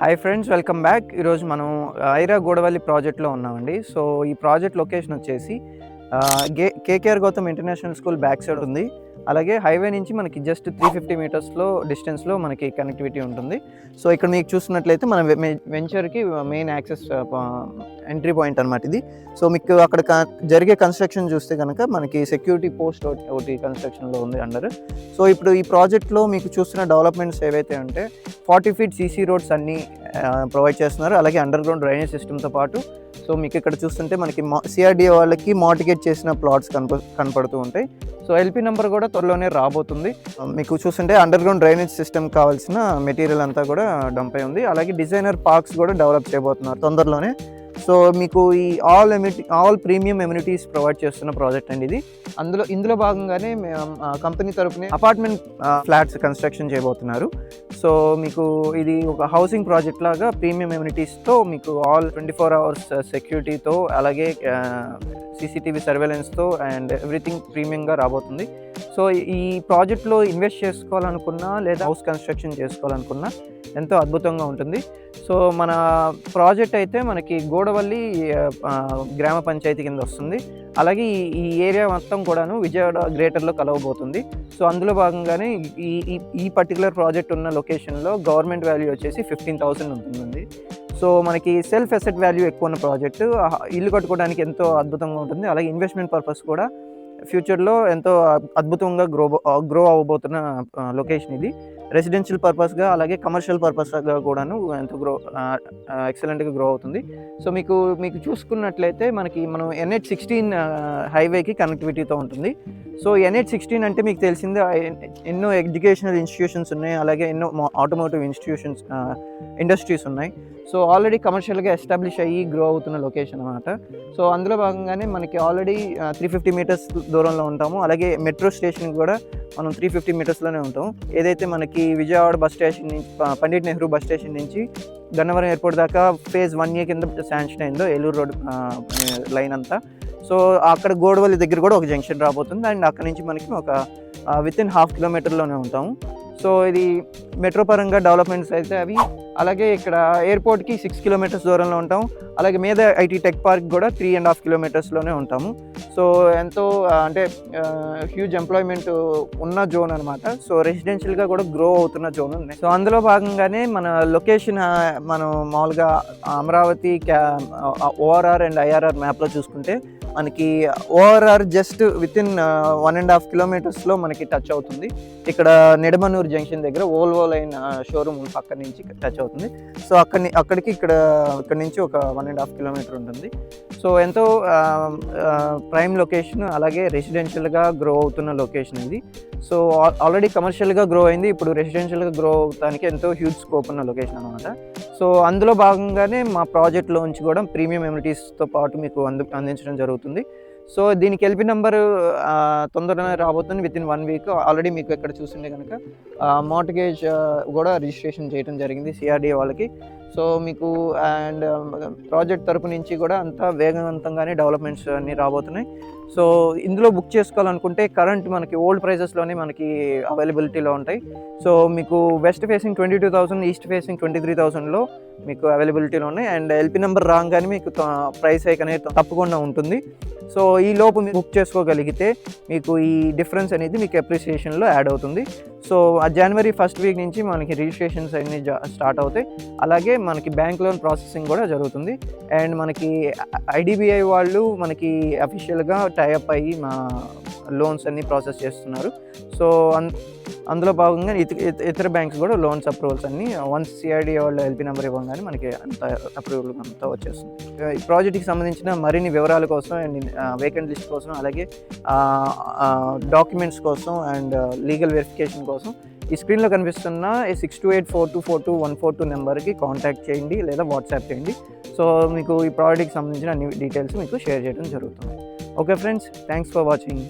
Hi friends, welcome back. ఈరోజు మనం ఐరా గూడవల్లి ప్రాజెక్ట్లో ఉన్నామండి. సో ఈ ప్రాజెక్ట్ లొకేషన్ వచ్చేసి KKR Gautam international school back side ఉంది. అలాగే హైవే నుంచి మనకి జస్ట్ 350 మీటర్స్లో డిస్టెన్స్లో మనకి కనెక్టివిటీ ఉంటుంది. సో ఇక్కడ మీకు చూస్తున్నట్లయితే మన వెంచర్కి మెయిన్ యాక్సెస్ ఎంట్రీ పాయింట్ అనమాట ఇది. సో మీకు అక్కడ జరిగే కన్స్ట్రక్షన్ చూస్తే కనుక మనకి సెక్యూరిటీ పోస్ట్ ఒకటి కన్స్ట్రక్షన్లో ఉంది అండర్. సో ఇప్పుడు ఈ ప్రాజెక్ట్లో మీకు చూస్తున్న డెవలప్మెంట్స్ ఏవైతే ఉంటే 40 ఫీట్ సీసీ రోడ్స్ అన్నీ ప్రొవైడ్ చేస్తున్నారు. అలాగే అండర్ గ్రౌండ్ డ్రైనేజ్ సిస్టమ్తో పాటు సో మీకు ఇక్కడ చూస్తుంటే మనకి సిఆర్డిఏ వాళ్ళకి మార్టిగేట్ చేసిన ప్లాట్స్ కనపడుతూ ఉంటాయి. సో ఎల్పీ నెంబర్ కూడా త్వరలోనే రాబోతుంది. మీకు చూస్తుంటే అండర్ గ్రౌండ్ డ్రైనేజ్ సిస్టమ్ కావాల్సిన మెటీరియల్ అంతా కూడా డంప్ అయి ఉంది. అలాగే డిజైనర్ పార్క్స్ కూడా డెవలప్ చేయబోతున్నారు తొందరలోనే. సో మీకు ఈ ఆల్ ప్రీమియం ఎమ్యూనిటీస్ ప్రొవైడ్ చేస్తున్న ప్రాజెక్ట్ అండి ఇది. ఇందులో భాగంగానే కంపెనీ తరపునే అపార్ట్మెంట్ ఫ్లాట్స్ కన్స్ట్రక్షన్ చేయబోతున్నారు. సో మీకు ఇది ఒక హౌసింగ్ ప్రాజెక్ట్ లాగా ప్రీమియం ఎమ్యూనిటీస్తో మీకు ఆల్ 24 అవర్స్ సెక్యూరిటీతో అలాగే సీసీటీవీ సర్వేలెన్స్తో అండ్ ఎవ్రీథింగ్ ప్రీమియంగా రాబోతుంది. సో ఈ ప్రాజెక్ట్లో ఇన్వెస్ట్ చేసుకోవాలనుకున్నా లేదా హౌస్ కన్స్ట్రక్షన్ చేసుకోవాలనుకున్నా ఎంతో అద్భుతంగా ఉంటుంది. సో మన ప్రాజెక్ట్ అయితే మనకి గూడవల్లి గ్రామ పంచాయతీ కింద వస్తుంది. అలాగే ఈ ఏరియా మొత్తం కూడాను విజయవాడ గ్రేటర్లో కలవబోతుంది. సో అందులో భాగంగానే ఈ పర్టికులర్ ప్రాజెక్ట్ ఉన్న లొకేషన్లో గవర్నమెంట్ వాల్యూ వచ్చేసి 15,000 ఉంటుందండి. సో మనకి సెల్ఫ్ అసెట్ వాల్యూ ఎక్కువ ఉన్న ప్రాజెక్టు, ఇల్లు కట్టుకోవడానికి ఎంతో అద్భుతంగా ఉంటుంది. అలాగే ఇన్వెస్ట్మెంట్ పర్పస్ కూడా ఫ్యూచర్లో ఎంతో అద్భుతంగా గ్రో అవ్వబోతున్న లొకేషన్ ఇది. రెసిడెన్షియల్ పర్పస్గా అలాగే కమర్షియల్ పర్పస్గా కూడాను ఎంతో ఎక్సలెంట్గా గ్రో అవుతుంది. సో మీకు చూసుకున్నట్లయితే మనం NH16 హైవేకి కనెక్టివిటీతో ఉంటుంది. సో NH16 అంటే మీకు తెలిసిందే, ఎన్నో ఎడ్యుకేషనల్ ఇన్స్టిట్యూషన్స్ ఉన్నాయి, అలాగే ఎన్నో ఆటోమోటివ్ ఇండస్ట్రీస్ ఉన్నాయి. సో ఆల్రెడీ కమర్షియల్గా ఎస్టాబ్లిష్ అయ్యి గ్రో అవుతున్న లొకేషన్ అన్నమాట. సో అందులో భాగంగానే మనకి ఆల్రెడీ 350 మీటర్స్ దూరంలో ఉంటాము. అలాగే మెట్రో స్టేషన్ కూడా మనం 350 మీటర్స్లోనే ఉంటాం. ఏదైతే మనకి విజయవాడ బస్ స్టేషన్ నుంచి పండిట్ నెహ్రూ బస్ స్టేషన్ నుంచి గన్నవరం ఎయిర్పోర్ట్ దాకా ఫేజ్ 1A కింద శాంక్షన్ అయిందో ఏలూరు రోడ్ లైన్ అంతా. సో అక్కడ గోడవల్లి దగ్గర కూడా ఒక జంక్షన్ రాబోతుంది. అండ్ అక్కడ నుంచి మనకి ఒక వితిన్ 1/2 కిలోమీటర్లోనే ఉంటాము. సో ఇది మెట్రో పరంగా డెవలప్మెంట్స్ అయితే అవి. అలాగే ఇక్కడ ఎయిర్పోర్ట్కి 6 కిలోమీటర్స్ దూరంలో ఉంటాము. అలాగే మీద ఐటీ టెక్ పార్క్ కూడా 3.5 కిలోమీటర్స్లోనే ఉంటాము. సో ఎంతో అంటే హ్యూజ్ ఎంప్లాయ్మెంట్ ఉన్న జోన్ అనమాట. సో రెసిడెన్షియల్గా కూడా గ్రో అవుతున్న జోన్ ఉంది. సో అందులో భాగంగానే మన లొకేషన్ మనం మామూలుగా అమరావతి ORR అండ్ IRR మ్యాప్లో చూసుకుంటే మనకి ORR జస్ట్ వితిన్ 1.5 కిలోమీటర్స్లో మనకి టచ్ అవుతుంది. ఇక్కడ నిడమనూరు జంక్షన్ దగ్గర ఓల్వో లైన్ షోరూమ్ పక్క నుంచి టచ్ అవుతుంది. సో అక్కడికి ఇక్కడ నుంచి ఒక 1.5 కిలోమీటర్ ఉంటుంది. సో ఎంతో ప్రైమ్ లొకేషన్, అలాగే రెసిడెన్షియల్గా గ్రో అవుతున్న లొకేషన్ ఇది. సో ఆల్రెడీ కమర్షియల్గా గ్రో అయింది, ఇప్పుడు రెసిడెన్షియల్గా గ్రో అవడానికి ఎంతో హ్యూజ్ స్కోప్ ఉన్న లొకేషన్ అనమాట. సో అందులో భాగంగానే మా ప్రాజెక్ట్లో నుంచి కూడా ప్రీమియం ఎమ్యూనిటీస్తో పాటు మీకు అందించడం జరుగుతుంది. సో దీనికి ఎల్పీ నెంబర్ తొందరగా రాబోతుంది వితిన్ 1 వీక్. ఆల్రెడీ మీకు ఇక్కడ చూస్తుంటే కనుక మార్టిగేజ్ కూడా రిజిస్ట్రేషన్ చేయడం జరిగింది సిఆర్డిఏ వాళ్ళకి. సో మీకు అండ్ ప్రాజెక్ట్ తరపు నుంచి కూడా అంతా వేగవంతంగానే డెవలప్మెంట్స్ అన్నీ రాబోతున్నాయి. సో ఇందులో బుక్ చేసుకోవాలనుకుంటే కరెంట్ మనకి ఓల్డ్ ప్రైజెస్లోనే మనకి అవైలబిలిటీలో ఉంటాయి. సో మీకు వెస్ట్ ఫేసింగ్ 22,000, ఈస్ట్ ఫేసింగ్ 23,000లో మీకు అవైలబిలిటీలో ఉన్నాయి. అండ్ ఎల్పీ నెంబర్ రాగానే మీకు ప్రైస్ హైక్ అనేది తప్పకుండా ఉంటుంది. సో ఈ లోపు మీరు బుక్ చేసుకోగలిగితే మీకు ఈ డిఫరెన్స్ అనేది మీకు అప్రిసియేషన్లో యాడ్ అవుతుంది. సో జనవరి 1st వీక్ నుంచి మనకి రిజిస్ట్రేషన్స్ అన్నీ స్టార్ట్ అవుతాయి. అలాగే మనకి బ్యాంక్ లోన్ ప్రాసెసింగ్ కూడా జరుగుతుంది. అండ్ మనకి IDBI వాళ్ళు మనకి అఫీషియల్గా టైఅప్ అయ్యి మా లోన్స్ అన్నీ ప్రాసెస్ చేస్తున్నారు. సో అందులో భాగంగా ఇతర బ్యాంక్స్ కూడా లోన్స్ అప్రూవల్స్ అన్నీ వన్స్ సిఆర్డిఏ వాళ్ళు ఎల్పీ నెంబర్ ఇవ్వగానే మనకి అంత అప్రూవల్ అంతా వచ్చేస్తుంది. ఈ ప్రాజెక్ట్కి సంబంధించిన మరిన్ని వివరాల కోసం అండ్ వేకెంట్ లిస్ట్ కోసం, అలాగే డాక్యుమెంట్స్ కోసం అండ్ లీగల్ వెరిఫికేషన్ కోసం ఈ స్క్రీన్లో కనిపిస్తున్న 6284242142 నెంబర్కి కాంటాక్ట్ చేయండి లేదా వాట్సాప్ చేయండి. సో మీకు ఈ ప్రాజెక్ట్కి సంబంధించిన అన్ని డీటెయిల్స్ మీకు షేర్ చేయడం జరుగుతుంది. Okay friends, thanks for watching.